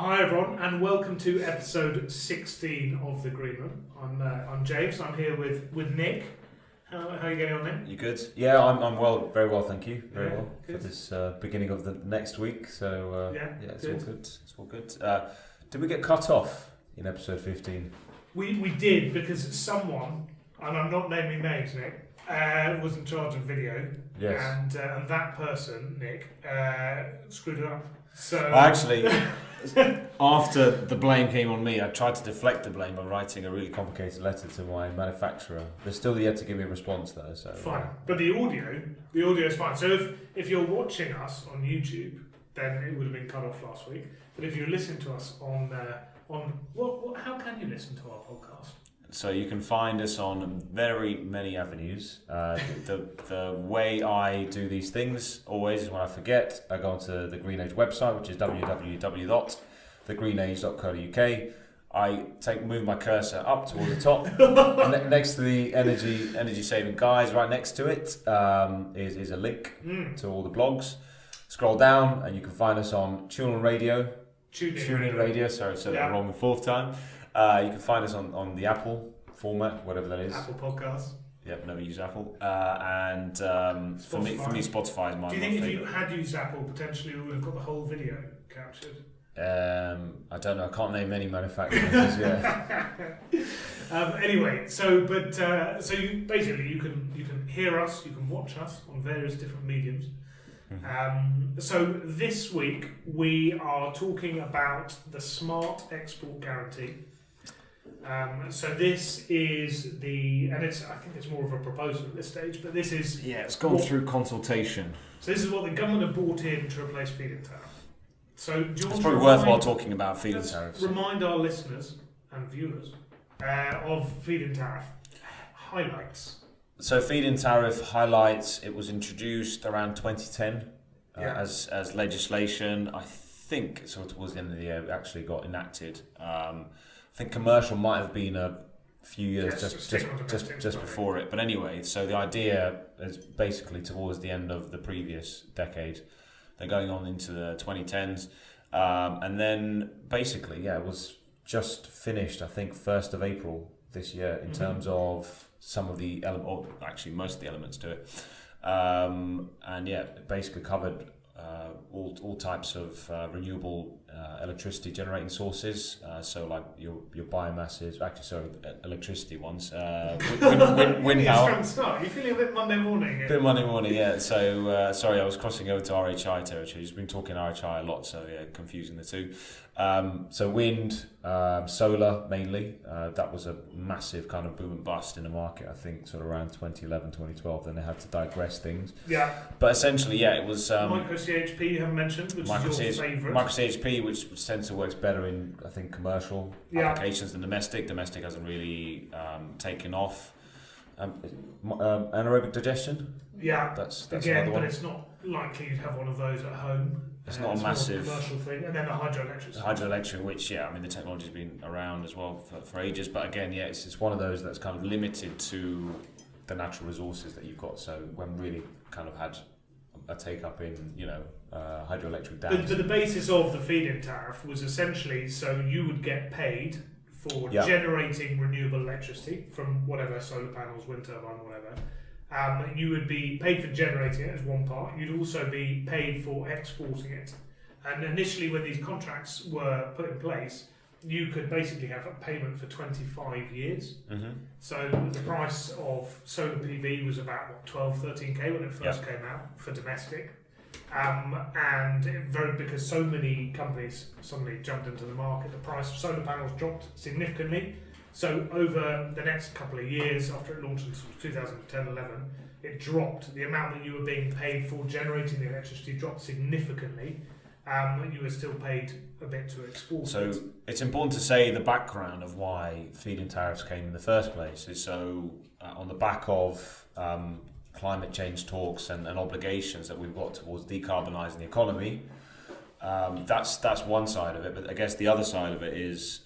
Hi everyone, and welcome to episode 16 of The Green Room. I'm James. I'm here with Nick. How are you getting on, Nick? You good? Yeah, I'm well, very well, thank you. Very well good. for this beginning of the next week. So it's good. all good. It's all good. Did we get cut off in episode 15? We did, because someone, and I'm not naming names, Nick, was in charge of video. Yes. And that person, Nick, screwed it up. So Actually, after the blame came on me, I tried to deflect the blame by writing a really complicated letter to my manufacturer. They're still yet to give me a response though. So fine. But the audio is fine. So if you're watching us on YouTube, then it would have been cut off last week. But if you listen to us on how can you listen to our podcast? So you can find us on very many avenues. The way I do these things always is when I forget, I go onto the Green Age website, which is www.thegreenage.co.uk. I move my cursor up toward the top, next to the energy saving guides. Right next to it is a link to all the blogs. Scroll down and you can find us on TuneIn Radio. TuneIn Radio. Sorry, I said that wrong the fourth time. You can find us on the Apple format, whatever that is. Apple Podcasts. Yep, never use Apple. And for me, Spotify is my. Do you think if you had used Apple, potentially we would have got the whole video captured? I don't know. I can't name any manufacturers. Anyway, so you basically you can hear us, you can watch us on various different mediums. So this week we are talking about the Smart Export Guarantee. So this is I think it's more of a proposal at this stage, but this is... Yeah, it's gone through consultation. So this is what the government have brought in to replace Feed-in Tariff. So do you want it's probably worthwhile talking about Feed-in Tariffs. Remind our listeners and viewers of Feed-in Tariff highlights. So Feed-in Tariff highlights, it was introduced around 2010 as legislation. I think sort of towards the end of the year it actually got enacted. I think commercial might have been a few years just before it. But anyway, so the idea is basically towards the end of the previous decade. They're going on into the 2010s. And then basically, it was just finished, I think, 1st of April this year in terms of some of the most of the elements to it. It basically covered all types of renewable electricity generating sources. So like your biomasses, electricity ones, wind power. You're feeling a bit Monday morning. Bit Monday morning, yeah. So sorry, I was crossing over to RHI territory. He's been talking RHI a lot, so confusing the two. So wind, solar mainly. That was a massive kind of boom and bust in the market, I think, sort of around 2011, 2012. Then they had to digress things. Yeah. But essentially, it was... micro-CHP you haven't mentioned, which is your favourite. Micro-CHP, which tends to work better in, I think, commercial applications than domestic. Domestic hasn't really taken off. Anaerobic digestion? Yeah, that's again, another one. But it's not likely you'd have one of those at home. It's not a massive commercial thing. And then the hydroelectric. Hydroelectric, which the technology's been around as well for ages. But again, it's one of those that's kind of limited to the natural resources that you've got. So when really kind of had a take up in hydroelectric dams. But the basis of the feed-in tariff was essentially so you would get paid for generating renewable electricity from whatever, solar panels, wind turbine, whatever. You would be paid for generating it as one part. You'd also be paid for exporting it. And initially, when these contracts were put in place, you could basically have a payment for 25 years. So the price of solar PV was about 13k when it first came out for domestic. Because so many companies suddenly jumped into the market, the price of solar panels dropped significantly. So over the next couple of years, after it launched in 2010-11, it dropped. The amount that you were being paid for generating the electricity dropped significantly. You were still paid a bit to export. So it's important to say the background of why feed-in tariffs came in the first place is so on the back of climate change talks and obligations that we've got towards decarbonising the economy. That's one side of it, but I guess the other side of it is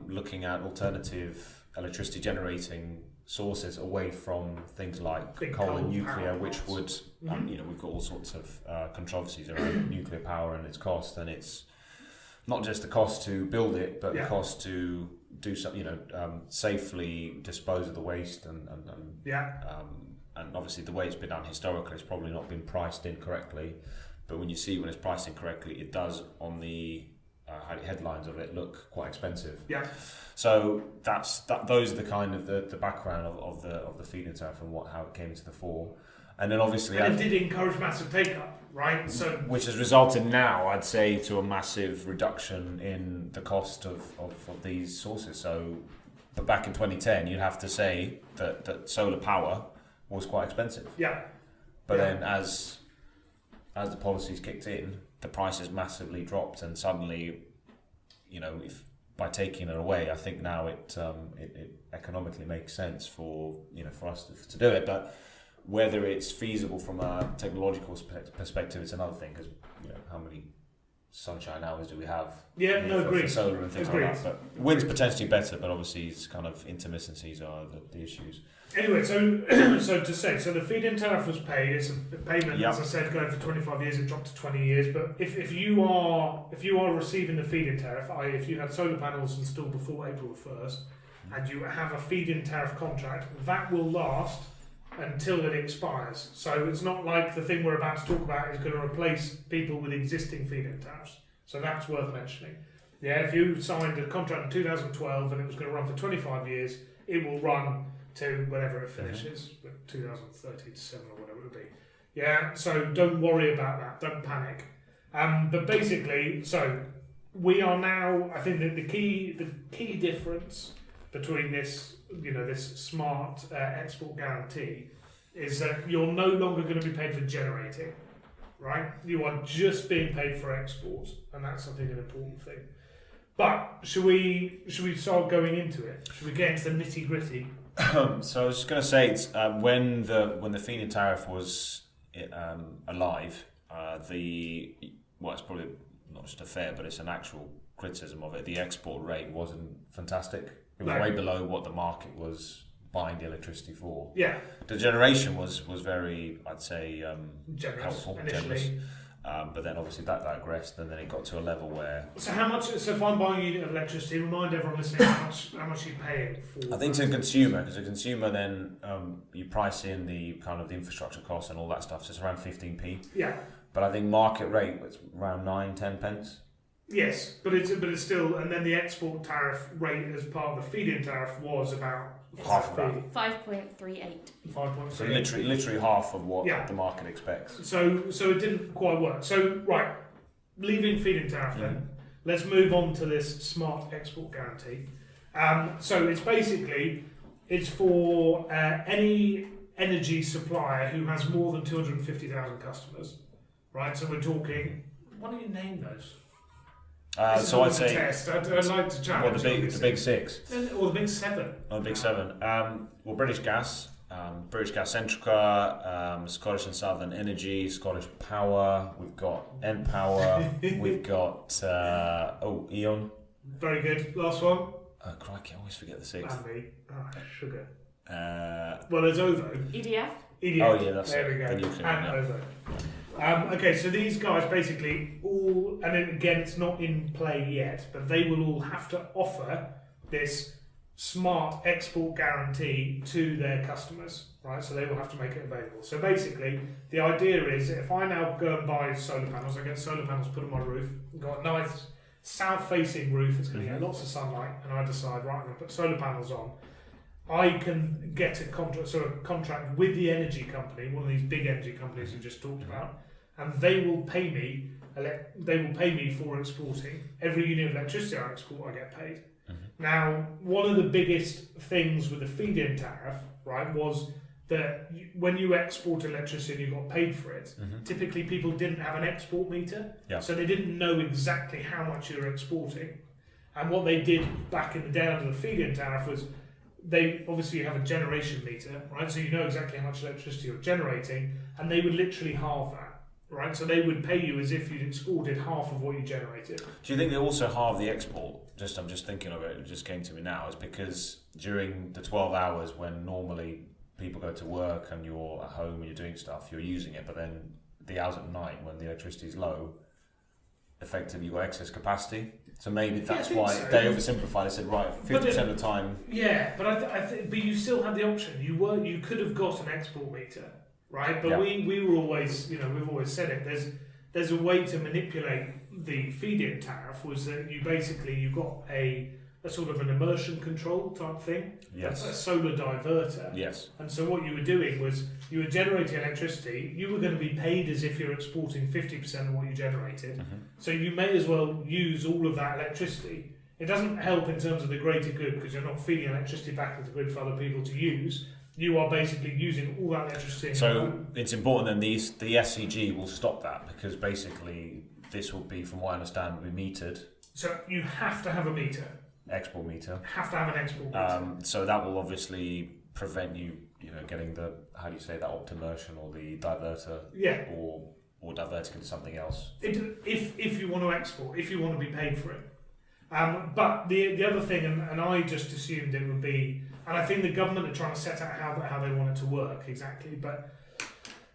looking at alternative electricity generating sources away from things like coal and nuclear, which would, we've got all sorts of controversies around nuclear power and its cost, and it's not just the cost to build it, but Yeah. the cost to do some, safely dispose of the waste and obviously the way it's been done historically, it's probably not been priced in correctly. But when it's priced in correctly, it does on the headlines of it look quite expensive. Yeah. So those are the kind of the background of the feed-in tariff and how it came to the fore. And then obviously it did encourage massive take-up, right? So which has resulted now, I'd say, to a massive reduction in the cost of these sources. So, but back in 2010, you'd have to say that solar power was quite expensive. Yeah. But then as the policies kicked in, the prices massively dropped, and suddenly, if by taking it away, I think now it economically makes sense for us to do it. But whether it's feasible from a technological perspective, it's another thing, because how many sunshine hours do we have? Agreed. For solar and things like that. But wind's potentially better, but obviously it's kind of intermittencies are the issues. Anyway, so the feed-in tariff was paid. It's a payment, as I said, going for 25 years. It dropped to 20 years. But if you are receiving the feed-in tariff, i.e., if you had solar panels installed before April 1st, and you have a feed-in tariff contract, that will last until it expires. So it's not like the thing we're about to talk about is going to replace people with existing feed-in tariffs. So that's worth mentioning. Yeah, if you signed a contract in 2012 and it was going to run for 25 years, it will run to whenever it finishes, 2037 or whatever it would be. Yeah, so don't worry about that. Don't panic. But basically, so we are now. I think that the key difference between this, this smart export guarantee, is that you're no longer going to be paid for generating, right? You are just being paid for export, and that's an important thing. But should we start going into it? Should we get into the nitty gritty? So I was just going to say, it's, when the feed-in tariff was alive, it's probably not just a fair, but it's an actual criticism of it. The export rate wasn't fantastic. It was way below what the market was buying the electricity for. Yeah. The generation was very, I'd say, helpful, generous. But then obviously that digressed, and then it got to a level where. So how much? So if I'm buying a unit of electricity, remind everyone listening how much you're paying for. I think to a consumer, because a consumer then you price in the kind of the infrastructure costs and all that stuff. So it's around 15p. Yeah. But I think market rate was around 9-10 pence. Yes, but it's still, and then the export tariff rate as part of the feed-in tariff was about half of that. 5.38. 5.38. So literally half of what the market expects. So it didn't quite work. So right, leaving feed-in tariff then, let's move on to this smart export guarantee. So it's for any energy supplier who has more than 250,000 customers, right? So we're talking. Why don't you name those? So I'd say. Test. I'd like to challenge. The big six. Or the big seven. Oh, the big seven. British Gas, British Gas Centrica, Scottish and Southern Energy, Scottish Power. We've got Npower. We've got E.ON. Very good. Last one. Crikey, I always forget the sixth. Sugar. Well, there's OVO. EDF. Oh yeah, that's there it. We go. The nuclear, and OVO. Okay, so these guys basically all, and then again, it's not in play yet, but they will all have to offer this smart export guarantee to their customers, right? So they will have to make it available. So basically, the idea is if I now go and buy solar panels, I get solar panels put on my roof, I've got a nice south-facing roof, it's going to get lots of sunlight, and I decide, right, I'm going to put solar panels on. I can get a contract with the energy company, one of these big energy companies we just talked about, and they will pay me. For exporting every unit of electricity I export. I get paid. Now, one of the biggest things with the feed-in tariff, right, was that when you export electricity and you got paid for it, typically people didn't have an export meter, so they didn't know exactly how much you were exporting. And what they did back in the day under the feed-in tariff was they obviously have a generation meter, right? So you know exactly how much electricity you're generating, and they would literally halve that, right? So they would pay you as if you'd exported half of what you generated. Do you think they also halve the export? I'm just thinking of it. It just came to me now. Is because during the 12 hours when normally people go to work and you're at home and you're doing stuff, you're using it, but then the hours at night when the electricity is low, effectively you've got excess capacity. So maybe that's I why think so. they oversimplified. They said, right, 50% of the time. Yeah, but but you still had the option. You could have got an export meter, right? But we were always, we've always said it. There's a way to manipulate the feed-in tariff. Was that you've got a sort of an immersion control type thing. Yes. A solar diverter. Yes. And so what you were doing was you were generating electricity. You were going to be paid as if you're exporting 50% of what you generated. Mm-hmm. So you may as well use all of that electricity. It doesn't help in terms of the greater good because you're not feeding electricity back into the grid for other people to use. You are basically using all that electricity. So it's important then the SCG will stop that because basically this will be, from what I understand, will be metered. So you have to have a meter. Export meter. Have to have an export meter. So that will obviously prevent you, getting the, how do you say that, optimization or the diverter. Yeah. Or diverting into something else. If you want to export, if you want to be paid for it. But the other thing, and I just assumed it would be, and I think the government are trying to set out how they want it to work exactly. But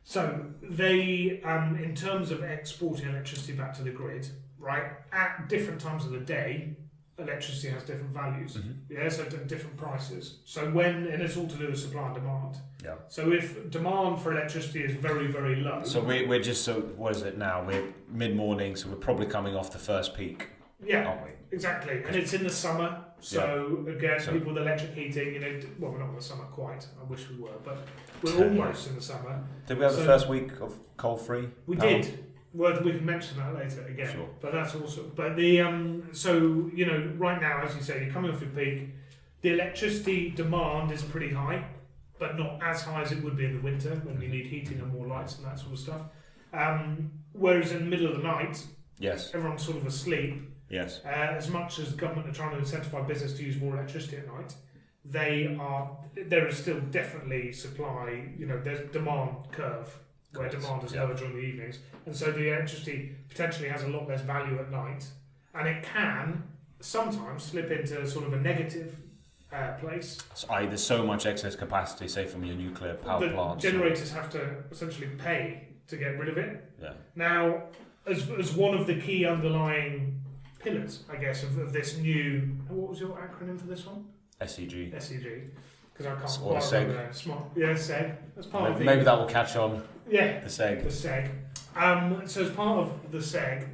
so they, in terms of exporting electricity back to the grid, right, at different times of the day, electricity has different values. Mm-hmm. Yeah, so different prices. So and it's all to do with supply and demand. Yeah. So if demand for electricity is very, very low. So we're just, so what is it now? We're mid-morning, so we're probably coming off the first peak. Yeah, aren't we? exactly. And it's in the summer. So again, people with electric heating, well, we're not in the summer quite. I wish we were, but we're almost in the summer. Did we have the first week of coal-free? We did. Well, we can mention that later again. Sure. But that's awesome. But the so right now, as you say, you're coming off your peak. The electricity demand is pretty high, but not as high as it would be in the winter when you need heating and more lights and that sort of stuff. Whereas in the middle of the night, yes, everyone's sort of asleep. Yes. As much as government are trying to incentivise business to use more electricity at night, there is still definitely supply. There's demand curve where demand is lower during the evenings, and so the electricity potentially has a lot less value at night, and it can sometimes slip into sort of a negative place. So, there's so much excess capacity, say from your nuclear power plants. Generators have to essentially pay to get rid of it. Yeah. Now, as one of the key underlying pillars, I guess, of this new. What was your acronym for this one? SEG. SEG. Because I can't Or quite remember that. Smart. Yeah, SEG. That's part of maybe that will catch on. Yeah. The SEG. The SEG. So as part of the SEG,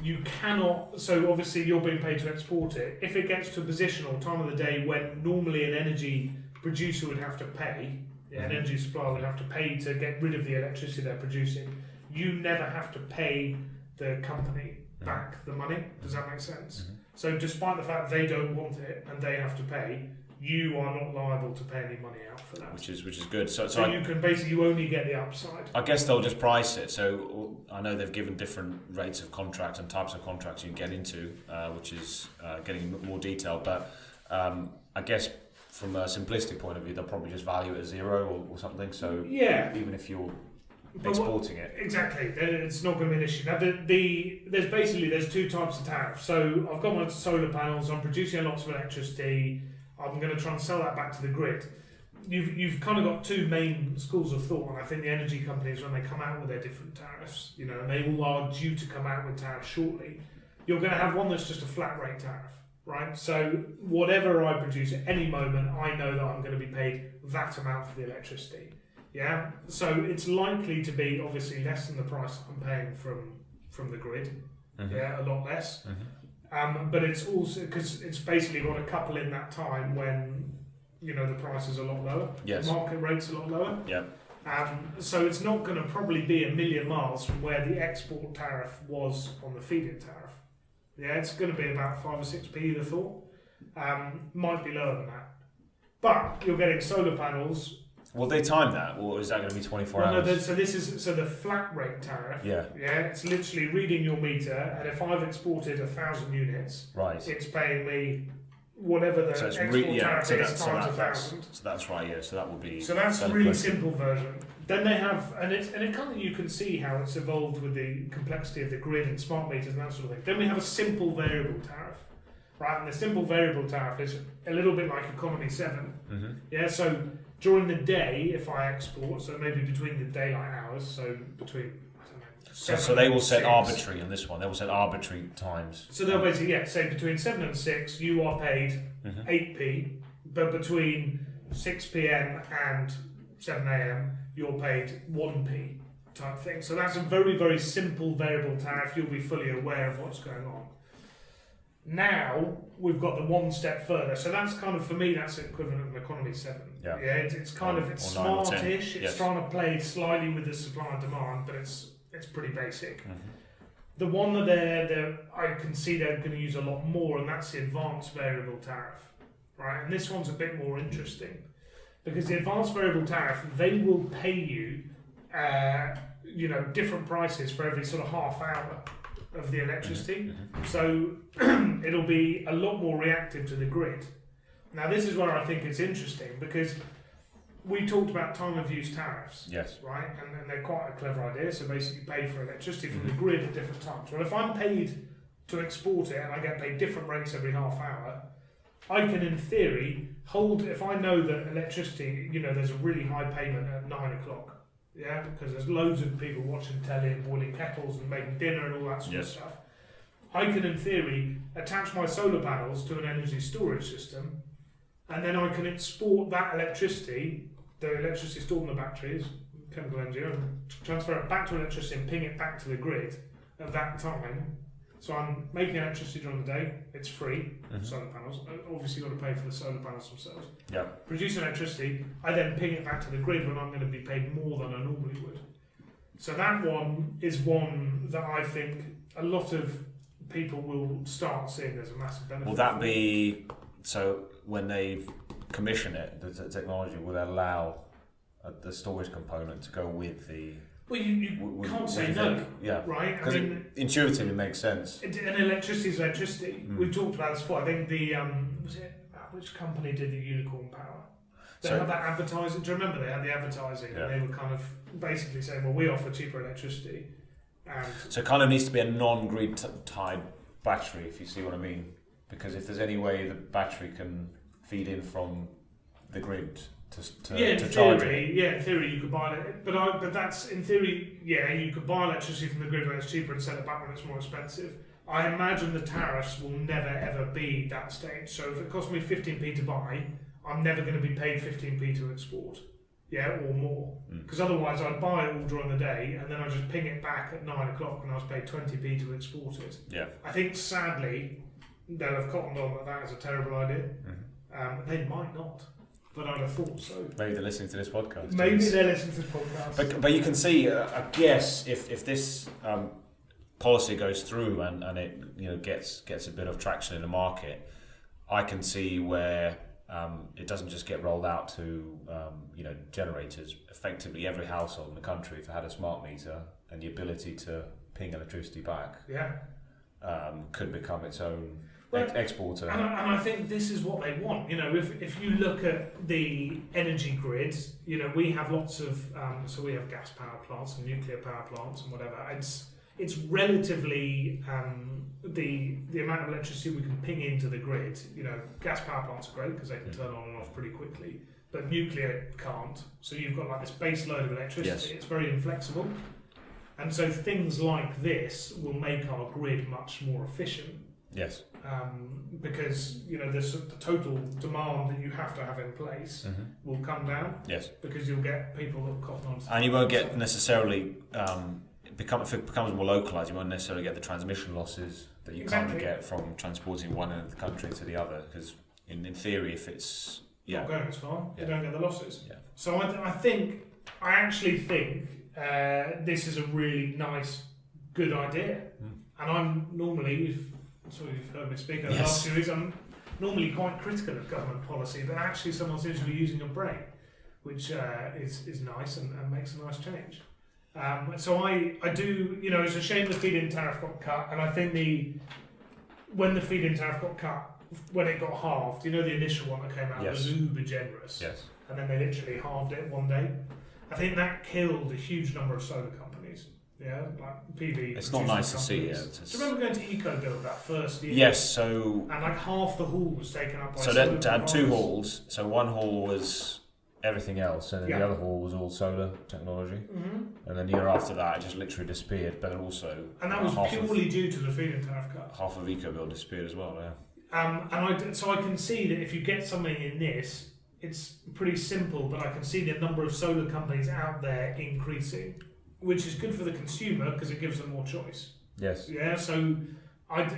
you cannot. So obviously you're being paid to export it. If it gets to a position or time of the day when normally an energy producer would have to pay, an energy supplier would have to pay to get rid of the electricity they're producing, you never have to pay the company back the money. Does that make sense? Mm-hmm. So despite the fact they don't want it and they have to pay, you are not liable to pay any money out for that. Which is good. So you can basically, you only get the upside. I guess they'll just price it. So I know they've given different rates of contract and types of contracts you can get into, which is getting more detailed. But I guess from a simplistic point of view, they'll probably just value it at zero or something. So even if you're exporting it. Exactly, it's not going to be an issue. Now, there's two types of tariff. So I've got my solar panels, I'm producing lots of electricity, I'm going to try and sell that back to the grid. You've kind of got two main schools of thought, and I think the energy companies, when they come out with their different tariffs, and they all are due to come out with tariffs shortly, you're going to have one that's just a flat rate tariff, right? So whatever I produce at any moment, I know that I'm going to be paid that amount for the electricity. Yeah, so it's likely to be obviously less than the price I'm paying from the grid. Mm-hmm. Yeah, a lot less. Mm-hmm. But it's also because it's basically got a couple in that time when the price is a lot lower. Yes. The market rate's a lot lower. Yeah. So it's not going to probably be a million miles from where the export tariff was on the feed-in tariff. Yeah, it's going to be about 5 or 6p, you'd have thought. Might be lower than that. But you're getting solar panels. Will they time that, or is that going to be 24 hours? No, so the flat rate tariff. Yeah. Yeah, it's literally reading your meter, and if I've exported 1,000 units, right, it's paying me whatever the export tariff is times 1,000. So that's right. Yeah. So that will be. So that's a really simple version. Then they have, and it kind of, you can see how it's evolved with the complexity of the grid and smart meters and that sort of thing. Then we have a simple variable tariff, right? And the simple variable tariff is a little bit like Economy 7. Mm-hmm. Yeah. So during the day, if I export, so maybe between the daylight hours, so between, I don't know, So they will set 6. arbitrary on this one. They will set arbitrary times. So they'll basically, say between 7 and 6, you are paid 8p, but between 6 p.m. and 7 a.m., you're paid 1p type thing. So that's a very, very simple variable tariff. You'll be fully aware of what's going on. Now we've got the one step further. So that's kind of, for me, that's equivalent of Economy 7. Yeah. It's kind of, it's smartish. It's trying to play slightly with the supply and demand, but it's pretty basic. The one that I can see they're going to use a lot more, and that's the advanced variable tariff, right? And this one's a bit more interesting because the advanced variable tariff, they will pay you, different prices for every sort of half hour of the electricity. So it'll be a lot more reactive to the grid. Now this is where I think it's interesting because we talked about time of use tariffs, right? And they're quite a clever idea. So basically, you pay for electricity from the grid at different times. Well, if I'm paid to export it and I get paid different rates every half hour, I can, in theory, if I know that electricity, there's a really high payment at 9 o'clock, because there's loads of people watching telly and boiling kettles and making dinner and all that sort of stuff. I can, in theory, attach my solar panels to an energy storage system, and then I can export that electricity, the electricity stored in the batteries, chemical energy, and transfer it back to electricity and ping it back to the grid at that time. So I'm making electricity during the day, it's free, solar panels. Obviously you've got to pay for the solar panels themselves. Produce electricity, I then ping it back to the grid when I'm going to be paid more than I normally would. So that one is one that I think a lot of people will start seeing as a massive benefit. Will that be, so when they commission it, the technology will allow the storage component to go with the... Well, you can't say no, right? Because it intuitively makes sense. And electricity is electricity. We've talked about this before. I think which company did the unicorn power? They had that advertising. Do you remember they had the advertising and they were kind of basically saying, well, we offer cheaper electricity. So it kind of needs to be a non-grid tied battery, if you see what I mean. Because if there's any way the battery can feed in from the grid to charge it. In theory you could buy it, but that's in theory. You could buy electricity from the grid when it's cheaper and sell it back when it's more expensive. I imagine the tariffs will never ever be that stage. So if it costs me 15p to buy, I'm never going to be paid 15p to export, or more. Because otherwise I'd buy it all during the day and then I just ping it back at 9 o'clock when I was paid 20p to export it. I think sadly they'll have cottoned on that is a terrible idea. They might not. But I'd have thought so. Maybe they're listening to this podcast. Maybe they're listening to this podcast. But you can see, I guess, if this policy goes through and it gets a bit of traction in the market, I can see where it doesn't just get rolled out to generators. Effectively, every household in the country, if it had a smart meter and the ability to ping electricity back, could become its own exporter. And I think this is what they want. If you look at the energy grid, we have lots of so we have gas power plants and nuclear power plants and whatever. It's relatively the amount of electricity we can ping into the grid. Gas power plants are great because they can turn on and off pretty quickly, but nuclear can't. So you've got like this base load of electricity. It's very inflexible, and so things like this will make our grid much more efficient. Because the total demand that you have to have in place will come down. Because you'll get people that will cotton on. And you won't get necessarily if it becomes more localised, you won't necessarily get the transmission losses that you currently get from transporting one end of the country to the other. Because in theory, if it's not going as far, you don't get the losses. So I actually think this is a really nice, good idea. And I'm normally. So you've heard me speak over the last few weeks. I'm normally quite critical of government policy, but actually someone seems to be using a brain, which is nice and makes a nice change. So I do, it's a shame the feed-in tariff got cut, and I think when the feed-in tariff got cut, when it got halved, the initial one that came out was uber generous, and then they literally halved it one day. I think that killed a huge number of solar companies. Like PV. It's not nice to see. Do you remember going to EcoBuild that first year? Yes. So and like half the hall was taken up by. So they had two halls. So one hall was everything else, and then the other hall was all solar technology. And then the year after that, it just literally disappeared. But also, and that was purely due to the feed-in tariff cut. Half of EcoBuild disappeared as well. Yeah. So I can see that if you get something in this, it's pretty simple. But I can see the number of solar companies out there increasing, which is good for the consumer because it gives them more choice. Yes. Yeah. So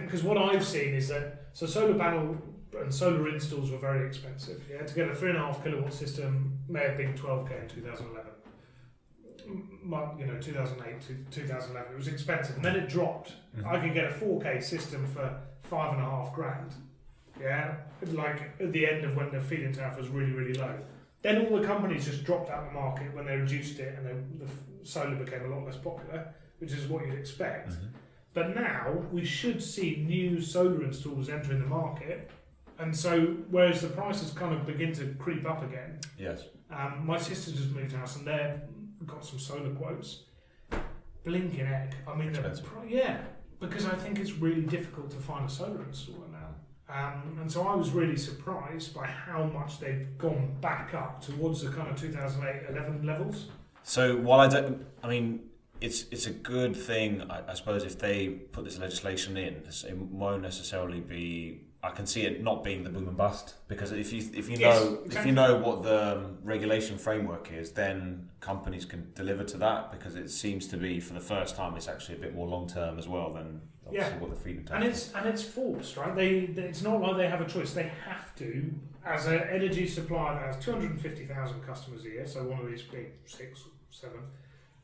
because what I've seen is that solar panel and solar installs were very expensive. Yeah, to get a 3.5 kilowatt system may have been 12k in 2011. 2008 to 2011, it was expensive, and then it dropped. I could get a 4k system for $5,500. Yeah, like at the end of when the feed-in tariff was really, really low. Then all the companies just dropped out of the market when they reduced it, and then the solar became a lot less popular, which is what you'd expect. But now we should see new solar installs entering the market. And so, whereas the prices kind of begin to creep up again. Yes. My sister just moved house and they've got some solar quotes. Blinking heck. I mean, because I think it's really difficult to find a solar installer now. And so I was really surprised by how much they've gone back up towards the kind of 2008-11 levels. So while it's a good thing, I suppose, if they put this legislation in. It won't necessarily be. I can see it not being the boom and bust, because if you know what the regulation framework is, then companies can deliver to that, because it seems to be, for the first time, it's actually a bit more long term as well than obviously what the feed-in tariff is. And it's forced, right? It's not like they have a choice. They have to, as an energy supplier that has 250,000 customers a year, so one of these big 6 or 7,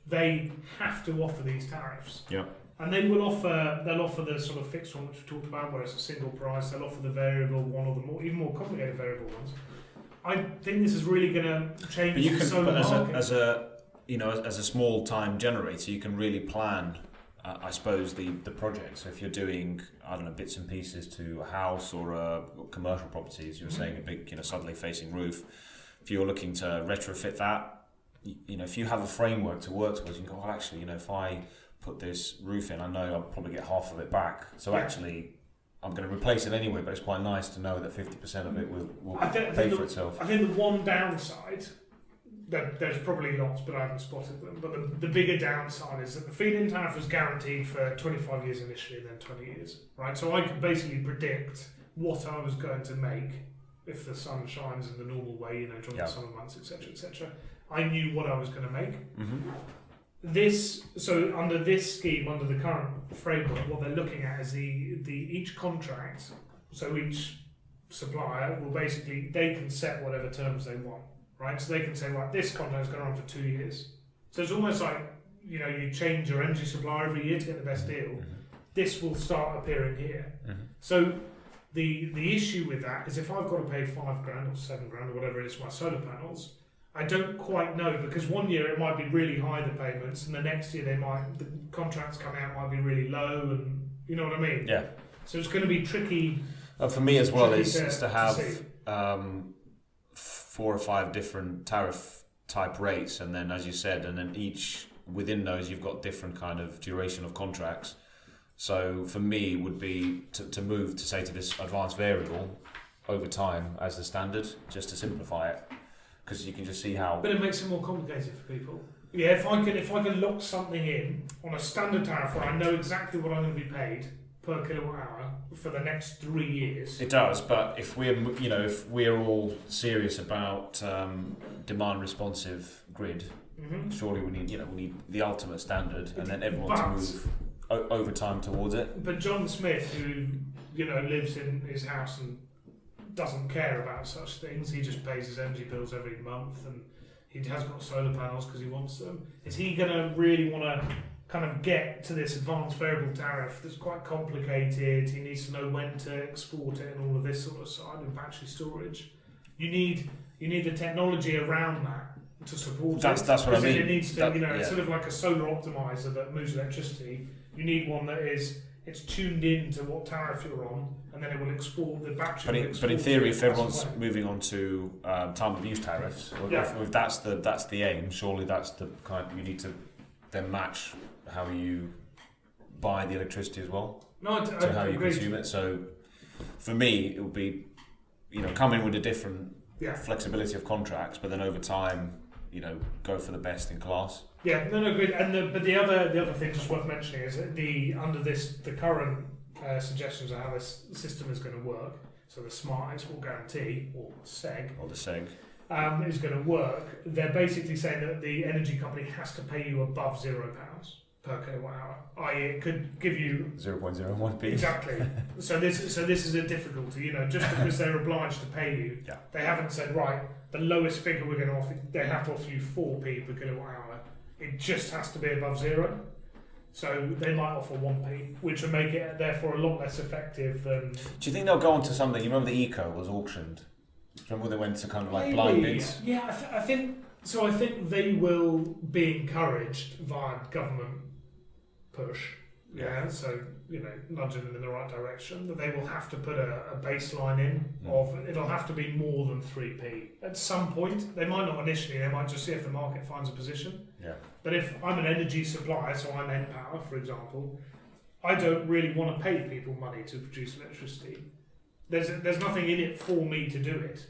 they have to offer these tariffs. Yeah. And they'll offer the sort of fixed one which we talked about, where it's a single price. They'll offer the variable one, or the even more complicated variable ones. I think this is really going to change the solar market. As a small time generator, you can really plan, I suppose, the project. So if you're doing, I don't know, bits and pieces to a house or commercial properties, you were saying a big, southerly facing roof. If you're looking to retrofit that, if you have a framework to work towards, you can go, well, actually, if I put this roof in, I know I'll probably get half of it back. So actually, I'm going to replace it anyway, but it's quite nice to know that 50% of it will pay for itself. I think the one downside, there's probably lots, but I haven't spotted them, but the bigger downside is that the feed-in tariff was guaranteed for 25 years initially, and then 20 years, right? So I could basically predict what I was going to make if the sun shines in the normal way, during the summer months, etc. I knew what I was going to make. Under this scheme, under the current framework, what they're looking at is each contract. So each supplier will basically, they can set whatever terms they want, right? So they can say, right, this contract is going to run for 2 years. So it's almost like you change your energy supplier every year to get the best deal. This will start appearing here. So the issue with that is if I've got to pay $5,000 or $7,000 or whatever it is for my solar panels, I don't quite know, because one year it might be really high, the payments, and the next year the contracts coming out might be really low, and you know what I mean? Yeah. So it's going to be tricky. For me as well is to have 4 or 5 different tariff type rates, and then, as you said, and then each within those you've got different kind of duration of contracts. So for me would be to move to this advanced variable over time as the standard, just to simplify it. Because you can just see how. But it makes it more complicated for people. Yeah, if I can lock something in on a standard tariff where I know exactly what I'm going to be paid per kilowatt hour for the next 3 years. It does, but if we're all serious about demand responsive grid, surely we need the ultimate standard, and then everyone to move over time towards it. But John Smith, who lives in his house and doesn't care about such things, he just pays his energy bills every month, and he has got solar panels because he wants them. Is he going to really want to kind of get to this advanced variable tariff that's quite complicated? He needs to know when to export it and all of this sort of side, and battery storage. You need the technology around that to support it. That's what I mean. It needs to, it's sort of like a solar optimizer that moves electricity. You need one that it's tuned in to what tariff you're on, and then it will export the battery. But in theory, if everyone's moving on to time of use tariffs, if that's the aim, surely that's the kind you need to then match how you buy the electricity as well to how you consume it. So for me, it would be come in with a different flexibility of contracts, but then over time, go for the best in class. Yeah, no, good. And but the other thing just worth mentioning is that the current suggestions of how this system is going to work. So the Smart Export Guarantee, or SEG, is going to work. They're basically saying that the energy company has to pay you above £0 per kilowatt hour. I.e., it could give you 0.01p. Exactly. So this is a difficulty. Just because they're obliged to pay you, they haven't said right. The lowest figure we're going to offer, they have to offer you 4p per kilowatt hour. It just has to be above 0. So they might offer 1p, which would make it therefore a lot less effective than. Do you think they'll go on to something? You remember the Eco was auctioned? Remember they went to kind of like blind bids? Yeah, I think so. I think they will be encouraged via government push. Yeah, so nudging them in the right direction. But they will have to put a baseline in of it'll have to be more than 3p at some point. They might not initially. They might just see if the market finds a position. Yeah. But if I'm an energy supplier, so I'm npower, for example, I don't really want to pay people money to produce electricity. There's nothing in it for me to do it.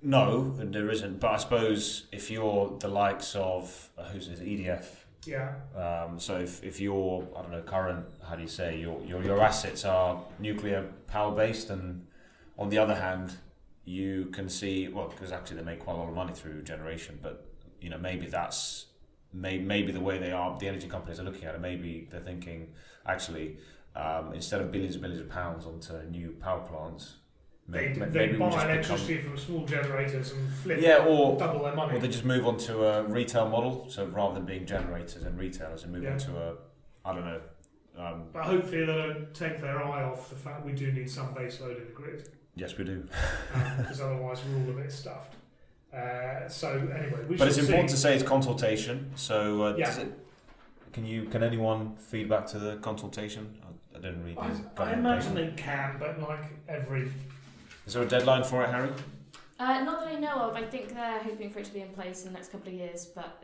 No, there isn't. But I suppose if you're the likes of who's this, EDF. Yeah. So if you're, I don't know, current, how do you say, your assets are nuclear power based, and on the other hand, you can see, well, because actually they make quite a lot of money through generation, but maybe that's maybe the way the energy companies are looking at it. Maybe they're thinking actually instead of billions and billions of pounds onto new power plants, they buy electricity from small generators and flip or double their money. Or they just move on to a retail model, so rather than being generators and retailers, and move on to a, I don't know. But hopefully they don't take their eye off the fact we do need some base load in the grid. Yes, we do. Because otherwise we're all a bit stuffed. So anyway, but it's important to say it's consultation. So does it? Can anyone feed back to the consultation? I didn't read. I imagine they can, but like every. Is there a deadline for it, Harry? Not that I know of. I think they're hoping for it to be in place in the next couple of years, but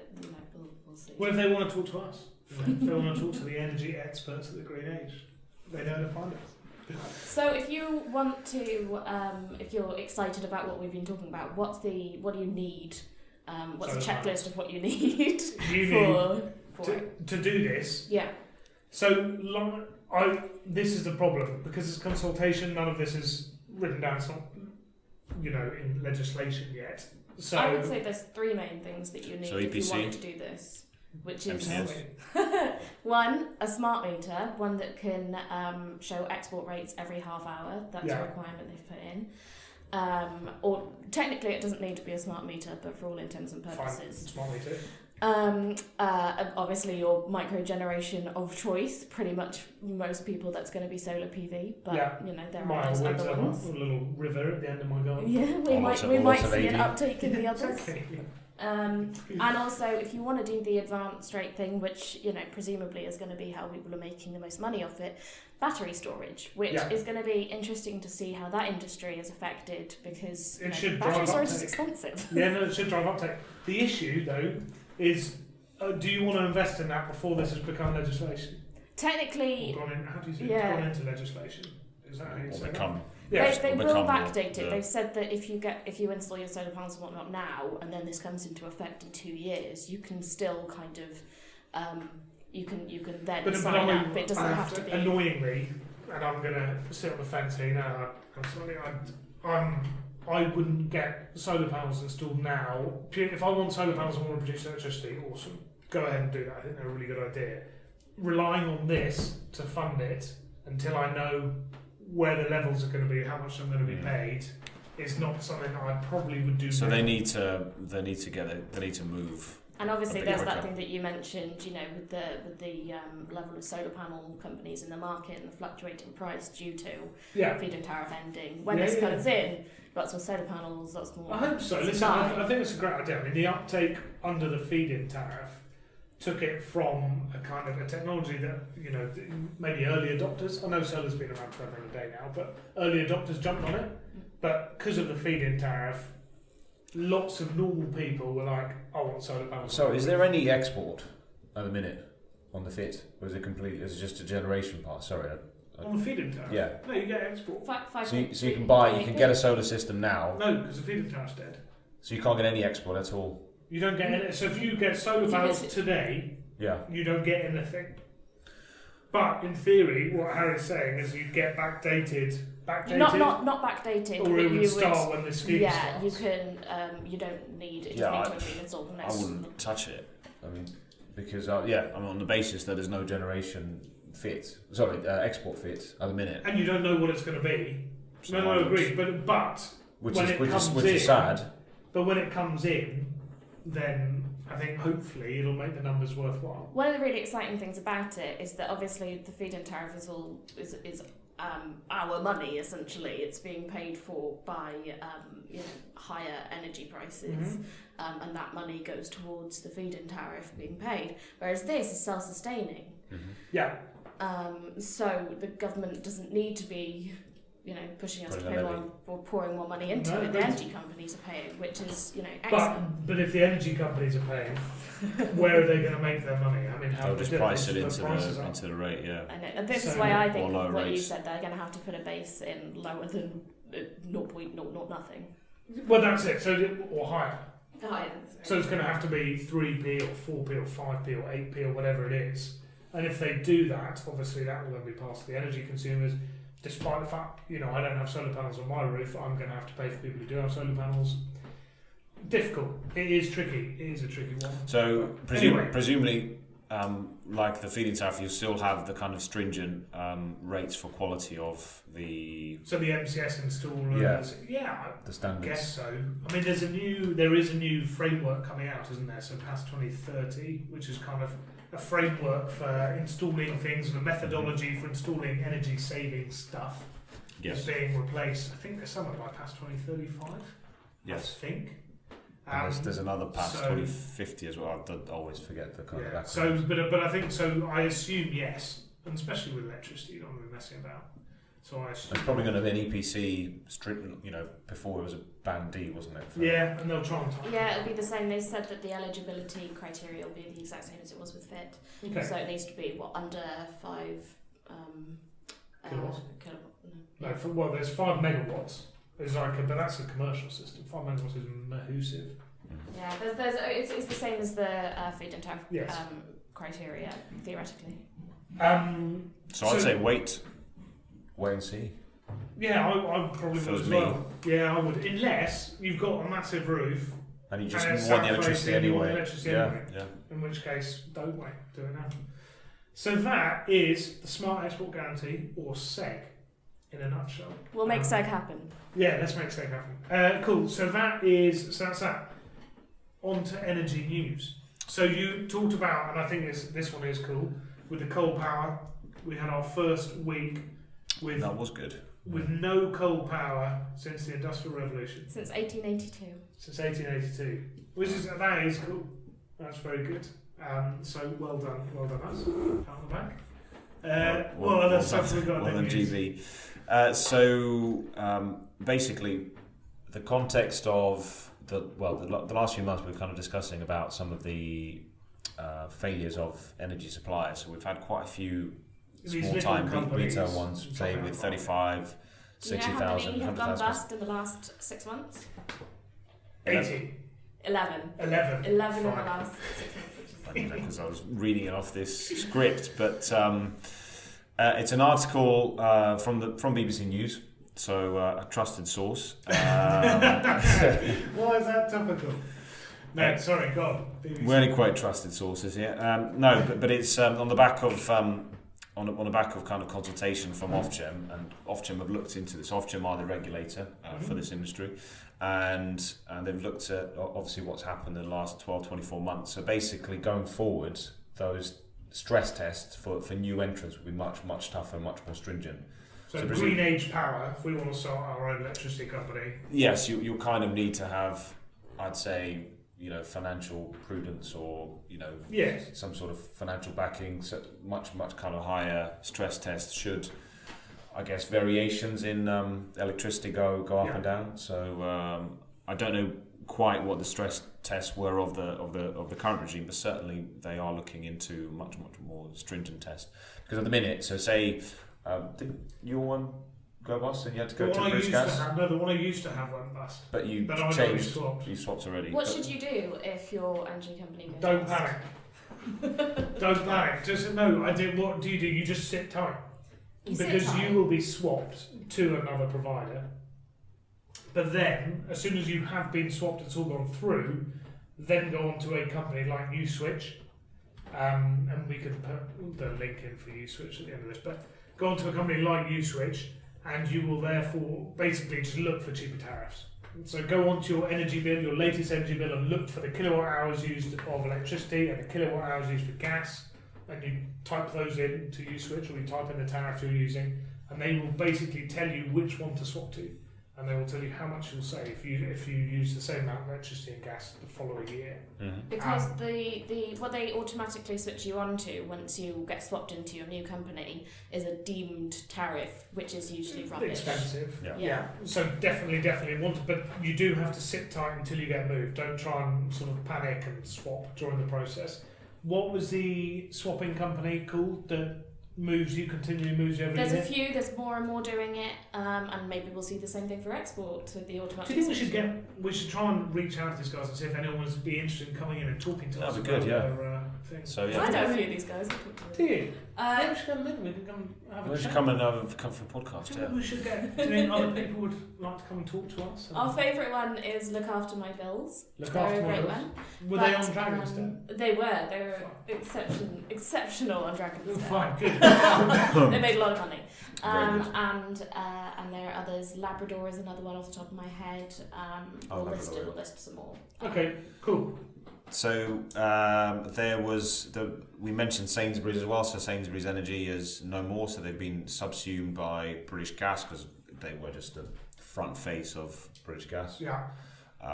we'll see. Well, if they want to talk to us, if they want to talk to the energy experts of the green age, they know to find us. So, if you want to, if you're excited about what we've been talking about, what do you need? What's the checklist of what you need to do this? Yeah. So this is the problem, because it's consultation. None of this is written down. It's not, in legislation yet. So I would say there's 3 main things that you need if you wanted to do this, which is one, a smart meter, one that can show export rates every half hour. That's a requirement they've put in. Or technically, it doesn't need to be a smart meter, but for all intents and purposes, smart meter. Obviously your microgeneration of choice, pretty much most people that's going to be solar PV, but there are those other ones. A little river at the end of my garden. Yeah, we might see an uptake in the others. Exactly. And also, if you want to do the advanced rate thing, which presumably is going to be how people are making the most money off it, battery storage, which is going to be interesting to see how that industry is affected, because battery storage is expensive. Yeah, no, it should drive uptake. The issue though is, do you want to invest in that before this has become legislation? Technically, how do you say it's gone into legislation? Is that how you say that? They will backdate it. They've said that if you install your solar panels and whatnot now, and then this comes into effect in 2 years, you can still kind of you can then sign up. It doesn't have to be. Annoyingly, and I'm going to sit on the fence here now. I wouldn't get solar panels installed now. If I want solar panels and want to produce electricity, awesome. Go ahead and do that. I think they're a really good idea. Relying on this to fund it until I know where the levels are going to be, how much I'm going to be paid, is not something I probably would do. So they need to move. And obviously, there's that thing that you mentioned, with the level of solar panel companies in the market and the fluctuating price due to feed-in tariff ending. When this comes in, lots more solar panels, lots more. I hope so. Listen, I think it's a great idea. I mean, the uptake under the feed-in tariff took it from a kind of a technology that, maybe early adopters, I know solar's been around forever and a day now, but early adopters jumped on it. But because of the feed-in tariff, lots of normal people were like, I want solar panels. So is there any export at the minute on the FIT? Or is it complete? Is it just a generation part? Sorry, On the feed-in tariff? Yeah. No, you get export. So you can get a solar system now. No, because the feed-in tariff's dead. So you can't get any export at all. You don't get any. So if you get solar panels today, you don't get anything. But in theory, what Harry's saying is you get backdated. Not backdated. Or it would start when the scheme starts. Yeah, you can. You don't need. It doesn't need to be installed I wouldn't touch it. I mean, because I'm on the basis that there's no export fit at the minute. And you don't know what it's going to be. So no, agreed. But which is sad. But when it comes in, then I think hopefully it'll make the numbers worthwhile. One of the really exciting things about it is that obviously the feed-in tariff is our money essentially. It's being paid for by higher energy prices, and that money goes towards the feed-in tariff being paid. Whereas this is self-sustaining. Yeah. So the government doesn't need to be pushing us to pay more or pouring more money into it. The energy companies are paying, which is, excellent. But if the energy companies are paying, where are they going to make their money? I mean, how they'll just price it into the rate, yeah. And this is why I think what you said, they're going to have to put a base in lower than 0.00 nothing. Well, that's it. Or higher. Higher. So it's going to have to be 3p or 4p or 5p or 8p or whatever it is. And if they do that, obviously that will then be passed to the energy consumers. Despite the fact, I don't have solar panels on my roof, I'm going to have to pay for people who do have solar panels. Difficult. It is tricky. It is a tricky one. So presumably, like the feed-in tariff, you still have the kind of stringent rates for quality of the. So the MCS installers. Yeah, the standards. I guess so. I mean, there is a new framework coming out, isn't there? So past 2030, which is kind of a framework for installing things and a methodology for installing energy saving stuff is being replaced. I think there's something like past 2035. Yes. I think. There's another past 2050 as well. I always forget the kind of acronyms. So, but I think so. I assume yes, and especially with electricity, you don't want to be messing about. So I assume it's probably going to be an EPC strict. Before it was a band D, wasn't it? Yeah, and they'll try and time. Yeah, it'll be the same. They said that the eligibility criteria will be the exact same as it was with FIT. Okay. So it needs to be under 5 kilowatts. No. There's 5 megawatts. But that's a commercial system. 5 megawatts is massive. Yeah, it's the same as the feed-in tariff criteria theoretically. So I'd say wait and see. Yeah, I probably would as well. Yeah, I would, unless you've got a massive roof and you just want the electricity anyway. Yeah. In which case, don't wait, do it now. So that is the Smart Export Guarantee, or SEG, in a nutshell. We'll make SEG happen. Yeah, let's make SEG happen. Cool. So that's that. On to energy news. So you talked about, and I think this one is cool, with the coal power. We had our first week with that was good. With no coal power since the Industrial Revolution. Since 1882. Since 1882, that is cool. That's very good. So well done us. Pat on the back. What other stuff we got? Well done, GB. Basically, the context of the last few months we're kind of discussing about some of the failures of energy suppliers. So we've had quite a few small-time retail ones, say with 35, 60,000, 100,000. Do you know how many have gone bust in the last 6 months? 80. 11 in the last 6 months. I don't know, because I was reading it off this script, but it's an article from BBC News, so a trusted source. Why is that topical? No, sorry, go on. We're only quite trusted sources here. No, but it's on the back of on the back of kind of consultation from Ofgem, and Ofgem have looked into this. Ofgem are the regulator for this industry, and they've looked at obviously what's happened in the last 12, 24 months. So basically, going forward, those stress tests for new entrants will be much, much tougher, much more stringent. So green age power, if we want to start our own electricity company. Yes, you kind of need to have, I'd say, financial prudence, or some sort of financial backing. So much kind of higher stress tests should, I guess, variations in electricity go up and down. So I don't know quite what the stress tests were of the current regime, but certainly they are looking into much more stringent tests. Because at the minute, so say Did your one go bust and you had to go to British Gas? The one I used to have went bust. But you changed. You swapped already. What should you do if your energy company goes Don't bust? panic. Don't panic. Just no. I did. What do? You just sit tight. You will be swapped to another provider. But then, as soon as you have been swapped, it's all gone through. Then go on to a company like USwitch, and we can put the link in for USwitch at the end of this. But go on to a company like USwitch, and you will therefore basically just look for cheaper tariffs. So go onto your energy bill, your latest energy bill, and look for the kilowatt hours used of electricity and the kilowatt hours used for gas, and you type those in to USwitch, or you type in the tariff you're using, and they will basically tell you which one to swap to, and they will tell you how much you'll save if you use the same amount of electricity and gas the following year. Mm-hmm. Because what they automatically switch you onto once you get swapped into your new company is a deemed tariff, which is usually rubbish. Expensive. Yeah. So definitely want to, but you do have to sit tight until you get moved. Don't try and sort of panic and swap during the process. What was the swapping company called that continually moves you every year? There's a few, there's more and more doing it, and maybe we'll see the same thing for export with the automatic. Do you think we should try and reach out to these guys and see if anyone would be interested in coming in and talking to us? That'd be good, yeah. Their things. So yeah. I know a few of these guys. Do you? We should come in. We can come have a chat. We should come and come for a podcast. Yeah. We should get. Do you think other people would like to come and talk to us? Our favourite one is Look After My Bills. Look After My Bills. Were they on Dragon's Den? They were exceptional on Dragon's Den. Fine, good. They made a lot of money. And there are others. Labrador is another one off the top of my head. We'll list some more. Okay, cool. So we mentioned Sainsbury's as well. So Sainsbury's Energy is no more. So they've been subsumed by British Gas because they were just the front face of British Gas. Yeah. Do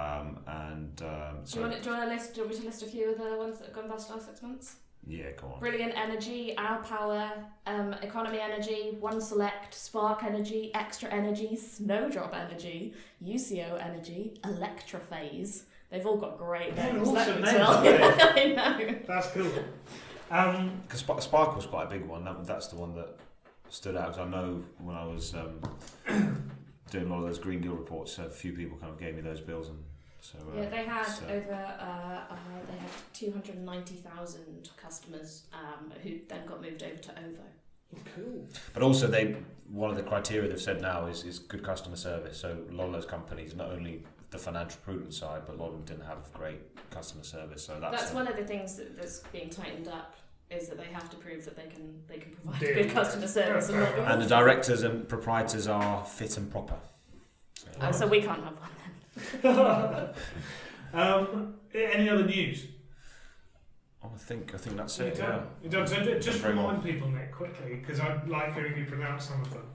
you want me to list a few of the ones that have gone bust last 6 months? Yeah, go on. Brilliant Energy, Our Power, Economy Energy, One Select, Spark Energy, Extra Energy, Snowdrop Energy, UCO Energy, Electrophase. They've all got great names. Awesome names. I know. That's cool. Because Spark was quite a big one. That's the one that stood out. I know when I was doing a lot of those Green Deal reports, a few people kind of gave me those bills, and so they had they had 290,000 customers who then got moved over to OVO. Cool. But also, one of the criteria they've said now is good customer service. So a lot of those companies, not only the financial prudence side, but a lot of them didn't have great customer service. So that's one of the things that's being tightened up, is that they have to prove that they can provide good customer service. And the directors and proprietors are fit and proper. So we can't have one then. Any other news? I think that's it. You don't. So just remind people, Nick, quickly, because I like hearing you pronounce some of them.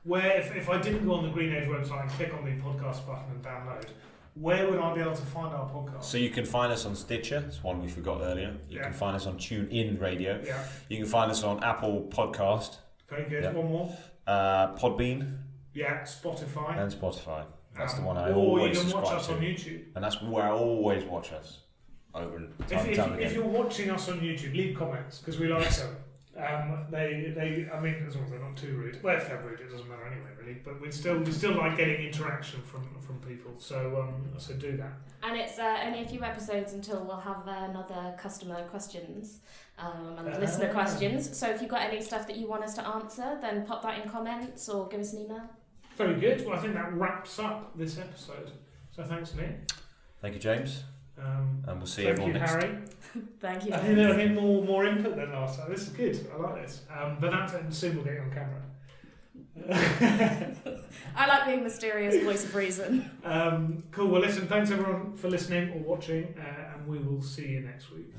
Where if I didn't go on the Green Age website and click on the podcast button and download, where would I be able to find our podcast? So you can find us on Stitcher. It's one we forgot earlier. You can find us on TuneIn Radio. Yeah. You can find us on Apple Podcast. Very good. Yeah. One more. Podbean. Yeah. Spotify. And Spotify. That's the one I always subscribe to. Or you can watch us on YouTube. And that's where I always watch us. Over and time and time again. If you're watching us on YouTube, leave comments because we like them. I mean, as long as they're not too rude. Well, if they're rude, it doesn't matter anyway, really. But we still like getting interaction from people. So do that. And it's only a few episodes until we'll have another customer questions and listener questions. So if you've got any stuff that you want us to answer, then pop that in comments or give us an email. Very good. Well, I think that wraps up this episode. So thanks, Nick. Thank you, James. And we'll see everyone next time. Harry. Thank you. I think they're getting more input than last time. This is good. I like this. But that's soon we'll get you on camera. I like being mysterious voice of reason. Cool. Well, listen, thanks everyone for listening or watching, and we will see you next week.